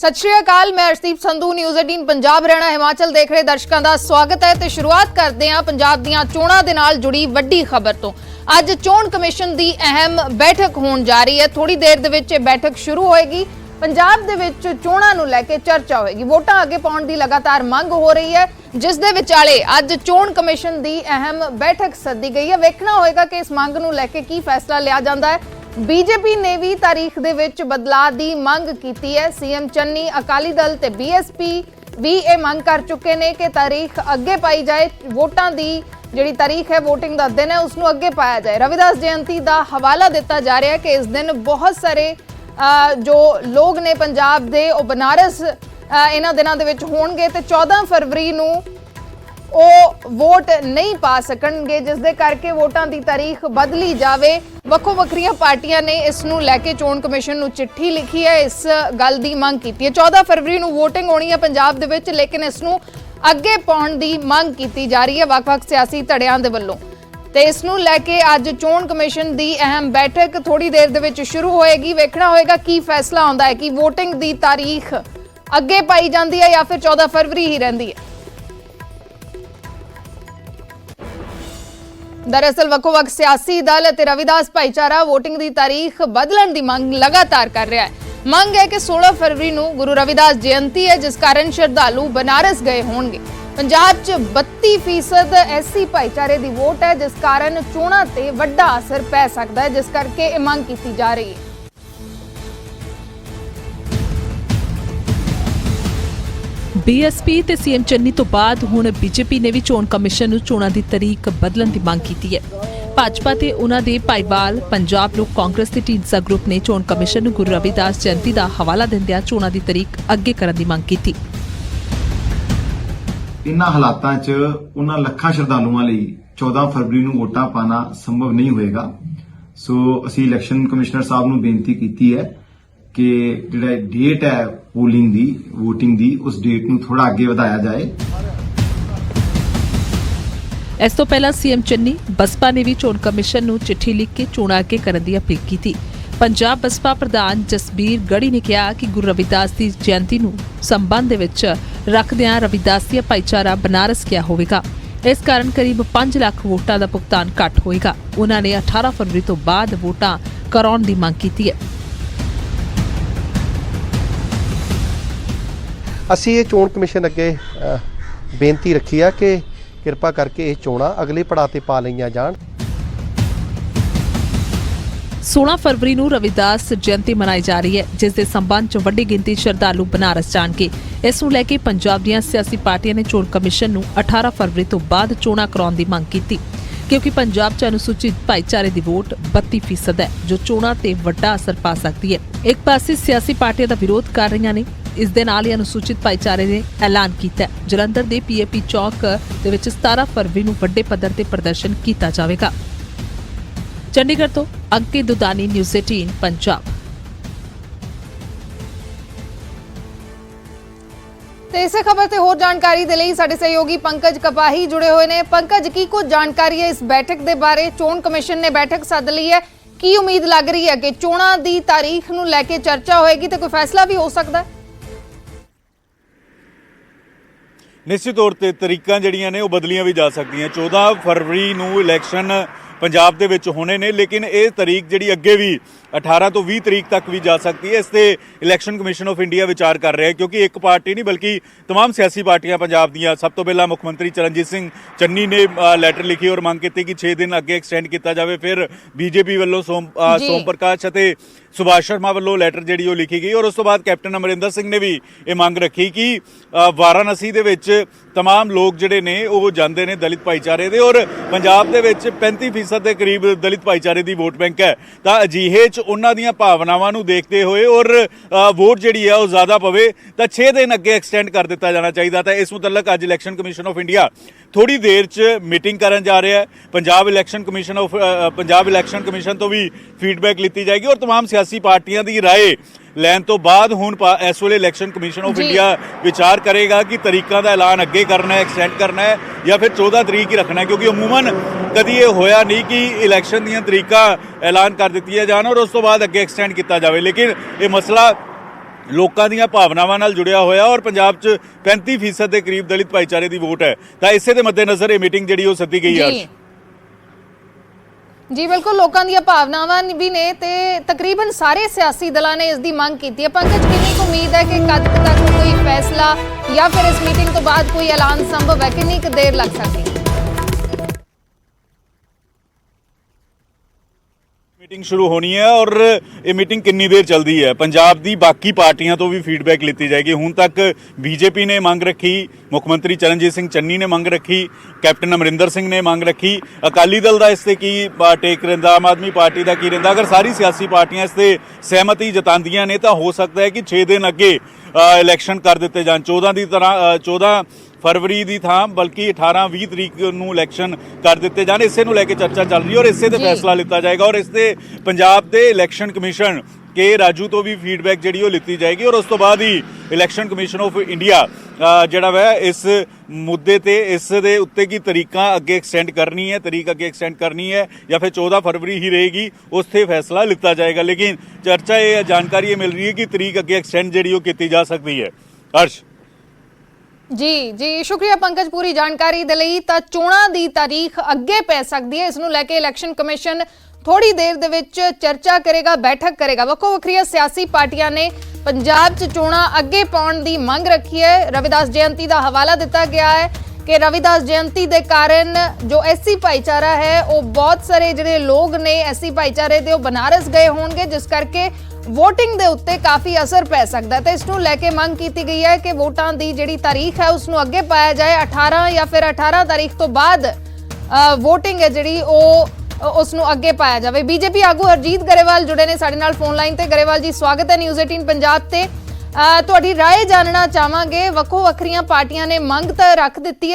सत श्री अकाल, मैं अर्शदीप संधू न्यूज़ 18 पंजाब हरियाणा हिमाचल देख रहे दर्शकों का स्वागत है। तो शुरुआत करते हैं पंजाब दीआं चोणां दे नाल जुड़ी वड्डी खबर तो। अज चोण कमिशन की अहम बैठक होण जा रही है। थोड़ी देर दे विच बैठक शुरू होएगी। पंजाब दे विच चोणां नूं लैके चर्चा होएगी। वोटां अगे पाउण दी लगातार मंग हो रही है, जिस दे विचाले अज चोण कमिशन की अहम बैठक सद्दी गई है। वेखना होएगा कि इस मंग नूं लैके की फैसला लिया जांदा है। बीजेपी ने भी तारीख दे विच बदलाव की मंग की है। सीएम चन्नी, अकाली दल ते बीएसपी भी ये मंग कर चुके ने कि तारीख अगे पाई जाए। वोटां दी जिहड़ी तारीख है, वोटिंग दा दिन है, उसनूं अगे पाया जाए। रविदास जयंती का हवाला दिता जा रहा है कि इस दिन बहुत सारे जो लोग ने पंजाब दे ओ बनारस इन्हां दिनां दे विच होणगे ते 14 फरवरी नूं वोट नहीं पा सकणगे, जिस दे करके वोटां दी तारीख बदली जावे। वक्खो वक्खरियां पार्टियां ने इस नूं लैके चोण कमिशन नूं चिट्ठी लिखी है, इस गल दी मंग कीती है। 14 फरवरी नूं वोटिंग होनी है पंजाब दे विच, लेकिन इस नूं अगे पाउण दी मंग कीती जा रही है वख-वख सियासी धड़ियां दे वल्लों। ते इस नूं लैके अज चोण कमिशन दी अहम बैठक थोड़ी देर दे विच शुरू होएगी। वेखना होएगा की फैसला आउंदा है कि वोटिंग दी तारीख अगे पाई जांदी है या फिर 14 फरवरी ही रहिंदी है। दरअसल वक्खो-वक्ख सियासी दल ते रविदास भाईचारा वोटिंग की तारीख बदलण की मंग लगातार कर रहा है। मंग है कि 16 फरवरी नूं गुरु रविदास जयंती है, जिस कारण श्रद्धालु बनारस गए होणगे। पंजाब च 32% एससी भाईचारे की वोट है, जिस कारण चोणां ते वड्डा असर पै सकदा है, जिस करके ये मंग की जा रही है। बीएसपी ते सीएम चन्नी तो बाद हुण बीजेपी ने भी चोण कमिशन नूं चोणां दी तारीख बदलण दी मंग कीती है। भाजपा ते उन्हां दे भाईवाल पंजाब लोक कांग्रेस ते ढींडसा ग्रुप ने चोण कमिशन नूं गुरु रविदास जयंती दा हवाला दिंदिआं चोणां दी तारीख अगे करन दी मंग कीती। इन्हां हालातां 'च उन्हां ਲੱਖਾਂ ਸ਼ਰਧਾਲੂਆਂ ਲਈ 14 ਫਰਵਰੀ ਨੂੰ ਵੋਟਾਂ ਪਾਣਾ ਸੰਭਵ ਨਹੀਂ ਹੋਏਗਾ। ਸੋ ਅਸੀਂ ਇਲੈਕਸ਼ਨ ਕਮਿਸ਼ਨਰ ਸਾਹਿਬ ਨੂੰ ਬੇਨਤੀ ਕੀਤੀ ਹੈ कि ਜਿਹੜਾ डेट है पोलिंग दी वोटिंग दी, उस डेट ਨੂੰ थोड़ा ਅੱਗੇ ਵਧਾਇਆ ਜਾਏ। इस तो पहला सीएम चन्नी बसपा ने भी चोण कमिशन नूं चिट्ठी लिख के चोणां अगे करन दी अपील की। पंजाब बसपा प्रधान जसबीर गढ़ी ने कहा कि गुरु रविदास की जयंती नूं संबंध दे विच रखदिआं रविदासी भाईचारा बनारस गया होवेगा। इस कारण करीब 5 लाख वोटां दा भुगतान घट होएगा। उन्होंने 18 फरवरी तो बाद वोटां कराउण दी मंग की है। ਅਸੀਂ ਇਹ ਚੋਣ ਕਮਿਸ਼ਨ ਅੱਗੇ ਬੇਨਤੀ ਰੱਖੀ ਆ ਕਿ ਕਿਰਪਾ ਕਰਕੇ ਇਹ ਚੋਣਾਂ ਅਗਲੇ ਪੜਾਅ ਤੇ ਪਾ ਲਈਆਂ ਜਾਣ। 16 फरवरी ਨੂੰ रविदास जयंती मनाई जा रही है, जिस दे संबंध च वड्डी गिनती श्रद्धालु बनारस जाणगे। इस नूं लैके पंजाब दीआं सियासी पार्टियां ने चोण कमिशन नूं 18 फरवरी तो बाद चोणां कराउण दी मंग कीती, क्योंकि पंजाब च अनुसूचित भाईचारे दी वोट 32% है, जो चोणां ते वड्डा असर पा सकदी है। एक पासे सियासी पार्टियां दा विरोध कर रहीआं ने, इस दे नाल ही अनुसूचित भाईचारे ने ऐलान किया है जलंधर के पीएपी चौक दे विच 17 फरवरी नूं वड्डे पद्धर ते प्रदर्शन किया जाएगा। चंडीगढ़ तो अंकित दुदानी, न्यूज़ 18 पंजाब। ਤੇ ਇਸੇ ਖਬਰ ਤੇ ਹੋਰ ਜਾਣਕਾਰੀ ਦੇ ਲਈ ਸਾਡੇ ਸਹਿਯੋਗੀ ਪੰਕਜ ਕਪਾਹੀ ਜੁੜੇ ਹੋਏ ਨੇ। ਪੰਕਜ, ਕੀ ਕੁਝ ਜਾਣਕਾਰੀ ਹੈ ਇਸ ਬੈਠਕ ਦੇ ਬਾਰੇ? ਚੋਣ ਕਮਿਸ਼ਨ ਨੇ ਬੈਠਕ ਸੱਦ ਲਈ ਹੈ, ਕੀ ਉਮੀਦ ਲੱਗ ਰਹੀ ਹੈ ਕਿ ਚੋਣਾਂ ਦੀ ਤਾਰੀਖ ਨੂੰ ਲੈ ਕੇ ਚਰਚਾ ਹੋਏਗੀ ਤੇ ਕੋਈ ਫੈਸਲਾ ਵੀ ਹੋ ਸਕਦਾ ਹੈ? ਨਿਸ਼ਚਿਤ ਤੌਰ ਤੇ ਤਰੀਕਾਂ ਜਿਹੜੀਆਂ ਨੇ ਉਹ ਬਦਲੀਆਂ ਵੀ ਜਾ ਸਕਦੀਆਂ। 14 ਫਰਵਰੀ ਨੂੰ ਇਲੈਕਸ਼ਨ ਪੰਜਾਬ ਦੇ ਵਿੱਚ ਹੋਣੇ ਨੇ, ਲੇਕਿਨ ਇਹ ਤਾਰੀਖ ਜਿਹੜੀ ਅੱਗੇ ਵੀ 18 ਤੋਂ 20 ਤਰੀਕ ਤੱਕ ਵੀ ਜਾ ਸਕਦੀ ਹੈ। ਇਸ ਤੇ ਇਲੈਕਸ਼ਨ ਕਮਿਸ਼ਨ ਆਫ ਇੰਡੀਆ ਵਿਚਾਰ ਕਰ ਰਿਹਾ ਹੈ, ਕਿਉਂਕਿ ਇੱਕ ਪਾਰਟੀ ਨਹੀਂ ਬਲਕਿ तमाम ਸਿਆਸੀ ਪਾਰਟੀਆਂ ਪੰਜਾਬ ਦੀਆਂ। ਸਭ ਤੋਂ ਪਹਿਲਾਂ ਮੁੱਖ ਮੰਤਰੀ ਚਰਨਜੀਤ ਸਿੰਘ ਚੰਨੀ ਨੇ ਲੈਟਰ ਲਿਖੀ ਔਰ ਮੰਗ ਕੀਤੀ ਕਿ 6 ਦਿਨ ਅੱਗੇ ਐਕਸਟੈਂਡ ਕੀਤਾ ਜਾਵੇ। ਫਿਰ ਬੀਜੇਪੀ ਵੱਲੋਂ ਸੋਮ ਪ੍ਰਕਾਸ਼ ਅਤੇ ਸੁਭਾਸ਼ ਸ਼ਰਮਾ ਵੱਲੋਂ ਲੈਟਰ ਜਿਹੜੀ ਉਹ ਲਿਖੀ ਗਈ ਔਰ ਉਸ ਤੋਂ ਬਾਅਦ ਕੈਪਟਨ ਅਮਰਿੰਦਰ ਸਿੰਘ ਨੇ ਵੀ ਇਹ ਮੰਗ ਰੱਖੀ ਕਿ ਵਾਰਾਣਸੀ ਦੇ ਵਿੱਚ तमाम ਲੋਕ ਜਿਹੜੇ ਨੇ ਉਹ ਜਾਂਦੇ ਨੇ ਦਲਿਤ ਭਾਈਚਾਰੇ ਦੇ, ਔਰ ਪੰਜਾਬ ਦੇ ਵਿੱਚ 35% ਦੇ ਕਰੀਬ ਦਲਿਤ ਭਾਈਚਾਰੇ ਦੀ ਵੋਟ ਬੈਂਕ ਹੈ। ਤਾਂ ਅਜਿਹੇ 'ਚ ਉਹਨਾਂ ਦੀਆਂ ਭਾਵਨਾਵਾਂ ਨੂੰ ਦੇਖਦੇ ਹੋਏ ਔਰ ਵੋਟ ਜਿਹੜੀ ਹੈ ਉਹ ਜ਼ਿਆਦਾ ਪਵੇ ਤਾਂ 6 ਦਿਨ ਅੱਗੇ ਐਕਸਟੈਂਡ ਕਰ ਦਿੱਤਾ ਜਾਣਾ ਚਾਹੀਦਾ। ਤਾਂ ਇਸ ਮੁਤਲਕ ਅੱਜ ਇਲੈਕਸ਼ਨ ਕਮਿਸ਼ਨ ਆਫ ਇੰਡੀਆ ਥੋੜੀ ਦੇਰ 'ਚ ਮੀਟਿੰਗ ਕਰਨ ਜਾ ਰਿਹਾ ਹੈ। ਪੰਜਾਬ ਇਲੈਕਸ਼ਨ ਕਮਿਸ਼ਨ ਤੋਂ ਵੀ ਫੀਡਬੈਕ ਲਿੱਤੀ ਜਾਏਗੀ ਔਰ तमाम ਸਿਆਸੀ ਪਾਰਟੀਆਂ ਦੀ ਰਾਏ ਲੈਣ ਤੋਂ ਬਾਅਦ ਹੁਣ ਇਸ ਵੇਲੇ ਇਲੈਕਸ਼ਨ ਕਮਿਸ਼ਨ ਆਫ ਇੰਡੀਆ ਵਿਚਾਰ ਕਰੇਗਾ ਕਿ ਤਰੀਕਾਂ ਦਾ ਐਲਾਨ ਅੱਗੇ ਕਰਨਾ ਹੈ, ਐਕਸਟੈਂਡ ਕਰਨਾ ਹੈ ਜਾਂ ਫਿਰ 14 ਤਰੀਕ ਹੀ ਰੱਖਣਾ ਹੈ, ਕਿਉਂਕਿ ਅਮੂਮਨ ਕਦੀ ਇਹ ਹੋਇਆ ਨਹੀਂ ਕਿ ਇਲੈਕਸ਼ਨ ਦੀਆਂ ਤਰੀਕਾਂ ਐਲਾਨ ਕਰ ਦਿੱਤੀਆਂ ਜਾਣ ਔਰ ਉਸ ਤੋਂ ਬਾਅਦ ਅੱਗੇ ਐਕਸਟੈਂਡ ਕੀਤਾ ਜਾਵੇ। ਲੇਕਿਨ ਇਹ ਮਸਲਾ ਲੋਕਾਂ ਦੀਆਂ ਭਾਵਨਾਵਾਂ ਨਾਲ ਜੁੜਿਆ ਹੋਇਆ ਔਰ ਪੰਜਾਬ 'ਚ 35% ਦੇ ਕਰੀਬ ਦਲਿਤ ਭਾਈਚਾਰੇ ਦੀ ਵੋਟ ਹੈ। ਤਾਂ ਇਸੇ ਦੇ ਮੱਦੇਨਜ਼ਰ ਇਹ ਮੀਟਿੰਗ ਜਿਹੜੀ ਉਹ ਸੱਦੀ ਗਈ ਹੈ। ਜੀ ਬਿਲਕੁਲ, ਲੋਕਾਂ ਦੀਆਂ ਭਾਵਨਾਵਾਂ ਵੀ ਨੇ ਤੇ ਤਕਰੀਬਨ ਸਾਰੇ ਸਿਆਸੀ ਦਲਾਂ ਨੇ ਇਸ ਦੀ ਮੰਗ ਕੀਤੀ ਹੈ। ਪੰਕਜ, ਕਿੰਨੀ ਕੁ ਉਮੀਦ ਹੈ ਕਿ ਕਦ ਤੱਕ ਕੋਈ ਫੈਸਲਾ ਜਾਂ ਫਿਰ ਇਸ ਮੀਟਿੰਗ ਤੋਂ ਬਾਅਦ ਕੋਈ ਐਲਾਨ ਸੰਭਵ ਹੈ? ਕਿੰਨੀ ਕੁ ਦੇਰ ਲੱਗ ਸਕਦੀ ਹੈ? ਮੀਟਿੰਗ ਸ਼ੁਰੂ ਹੋਣੀ ਹੈ ਔਰ ਇਹ ਮੀਟਿੰਗ ਕਿੰਨੀ ਦੇਰ ਚੱਲਦੀ ਹੈ, ਪੰਜਾਬ ਦੀ ਬਾਕੀ ਪਾਰਟੀਆਂ ਤੋਂ ਵੀ ਫੀਡਬੈਕ ਲਿੱਤੀ ਜਾਏਗੀ। ਹੁਣ ਤੱਕ ਬੀਜੇਪੀ ਨੇ ਮੰਗ ਰੱਖੀ, ਮੁੱਖ ਮੰਤਰੀ ਚਰਨਜੀਤ ਸਿੰਘ ਚੰਨੀ ਨੇ ਮੰਗ ਰੱਖੀ, ਕੈਪਟਨ ਅਮਰਿੰਦਰ ਸਿੰਘ ਨੇ ਮੰਗ ਰੱਖੀ, ਅਕਾਲੀ ਦਲ ਦਾ ਇਸ ਤੇ ਕੀ ਟੇਕ ਰਹਿੰਦਾ, ਆਮ ਆਦਮੀ ਪਾਰਟੀ ਦਾ ਕੀ ਰਹਿੰਦਾ। ਅਗਰ ਸਾਰੀ ਸਿਆਸੀ ਪਾਰਟੀਆਂ ਇਸ ਤੇ ਸਹਿਮਤੀ ਜਤਾਉਂਦੀਆਂ ਨੇ ਤਾਂ ਹੋ ਸਕਦਾ ਹੈ ਕਿ 6 ਦਿਨ ਅੱਗੇ ਇਲੈਕਸ਼ਨ ਕਰ ਦਿੱਤੇ ਜਾਣ। 14 ਫਰਵਰੀ ਦੀ ਥਾਂ ਬਲਕਿ 18-20 ਤਰੀਕ ਨੂੰ ਇਲੈਕਸ਼ਨ ਕਰ ਦਿੱਤੇ ਜਾਣ। ਇਸੇ ਨੂੰ ਲੈ ਕੇ ਚਰਚਾ ਚੱਲ ਰਹੀ ਹੈ ਔਰ ਇਸੇ ਤੇ ਫੈਸਲਾ ਲਿੱਤਾ ਜਾਏਗਾ ਔਰ ਇਸ ਤੇ ਪੰਜਾਬ ਦੇ ਇਲੈਕਸ਼ਨ ਕਮਿਸ਼ਨ ਕੇ ਰਾਜੂ ਤੋਂ ਵੀ ਫੀਡਬੈਕ ਜਿਹੜੀ ਉਹ ਲਿੱਤੀ ਜਾਏਗੀ ਔਰ ਉਸ ਤੋਂ ਬਾਅਦ ਹੀ ਇਲੈਕਸ਼ਨ ਕਮਿਸ਼ਨ ਆਫ ਇੰਡੀਆ ਜਿਹੜਾ ਵਾ ਇਸ ਮੁੱਦੇ ਤੇ ਇਸ ਦੇ ਉੱਤੇ ਕੀ ਤਰੀਕਾਂ ਅੱਗੇ ਐਕਸਟੈਂਡ ਕਰਨੀ ਹੈ, ਤਰੀਕ ਅੱਗੇ ਐਕਸਟੈਂਡ ਕਰਨੀ ਹੈ ਜਾਂ ਫਿਰ 14 ਫਰਵਰੀ ਹੀ ਰਹੇਗੀ, ਉਸ ਤੇ ਫੈਸਲਾ ਲਿੱਤਾ ਜਾਏਗਾ। ਲੇਕਿਨ ਚਰਚਾ ਇਹ ਜਾਣਕਾਰੀ ਇਹ ਮਿਲ ਰਹੀ ਹੈ ਕਿ ਤਰੀਕ ਅੱਗੇ ਐਕਸਟੈਂਡ ਜਿਹੜੀ ਉਹ ਕੀਤੀ ਜਾ ਸਕਦੀ ਹੈ। ਹਰਸ਼ ਜੀ ਸ਼ੁਕਰੀਆ ਪੰਕਜ ਪੂਰੀ ਜਾਣਕਾਰੀ ਦੇ ਲਈ। ਤਾਂ ਚੋਣਾਂ ਦੀ ਤਾਰੀਖ ਅੱਗੇ ਪੈ ਸਕਦੀ ਹੈ, ਇਸ ਨੂੰ ਲੈ ਕੇ ਇਲੈਕਸ਼ਨ ਕਮਿਸ਼ਨ ਥੋੜੀ ਦੇਰ ਦੇ ਵਿੱਚ ਚਰਚਾ ਕਰੇਗਾ, ਬੈਠਕ ਕਰੇਗਾ। ਵੱਖੋ ਵੱਖਰੀਆਂ ਸਿਆਸੀ ਪਾਰਟੀਆਂ ਨੇ ਪੰਜਾਬ 'ਚ ਚੋਣਾਂ ਅੱਗੇ ਪਾਉਣ ਦੀ ਮੰਗ ਰੱਖੀ ਹੈ। ਰਵਿਦਾਸ ਜਯੰਤੀ ਦਾ ਹਵਾਲਾ ਦਿੱਤਾ ਗਿਆ ਹੈ ਕਿ ਰਵਿਦਾਸ ਜਯੰਤੀ ਦੇ ਕਾਰਨ ਜੋ ਐਸਸੀ ਭਾਈਚਾਰਾ ਹੈ ਉਹ ਬਹੁਤ ਸਾਰੇ ਜਿਹੜੇ ਲੋਕ ਨੇ ਐਸਸੀ ਭਾਈਚਾਰੇ ਦੇ ਉਹ ਬਨਾਰਸ ਗਏ ਹੋਣਗੇ, ਜਿਸ ਕਰਕੇ ਵੋਟਿੰਗ ਦੇ ਉੱਤੇ ਕਾਫੀ ਅਸਰ ਪੈ ਸਕਦਾ ਹੈ। ਤੇ ਇਸ ਨੂੰ ਲੈ ਕੇ ਮੰਗ ਕੀਤੀ ਗਈ ਹੈ ਕਿ ਵੋਟਾਂ ਦੀ ਜਿਹੜੀ ਤਾਰੀਖ ਹੈ ਉਸ ਨੂੰ ਅੱਗੇ ਪਾਇਆ ਜਾਏ। 18 ਜਾਂ ਫਿਰ 18 ਤਾਰੀਖ ਤੋਂ ਬਾਅਦ ਵੋਟਿੰਗ ਹੈ ਜਿਹੜੀ ਉਹ ਉਸ ਨੂੰ ਅੱਗੇ ਪਾਇਆ ਜਾਵੇ। ਬੀਜੇਪੀ ਆਗੂ ਹਰਜੀਤ ਗਰੇਵਾਲ ਜੁੜੇ ਨੇ ਸਾਡੇ ਨਾਲ ਫੋਨ ਲਾਈਨ ਤੇ। ਗਰੇਵਾਲ ਜੀ, ਸਵਾਗਤ ਹੈ ਨਿਊਜ਼ 18 ਪੰਜਾਬ ਤੇ। ਤੁਹਾਡੀ ਰਾਏ ਜਾਣਨਾ ਚਾਹਾਂਗੇ। ਵੱਖੋ ਵੱਖਰੀਆਂ ਪਾਰਟੀਆਂ ਨੇ ਮੰਗ ਤਾਂ ਰੱਖ ਦਿੱਤੀ ਹੈ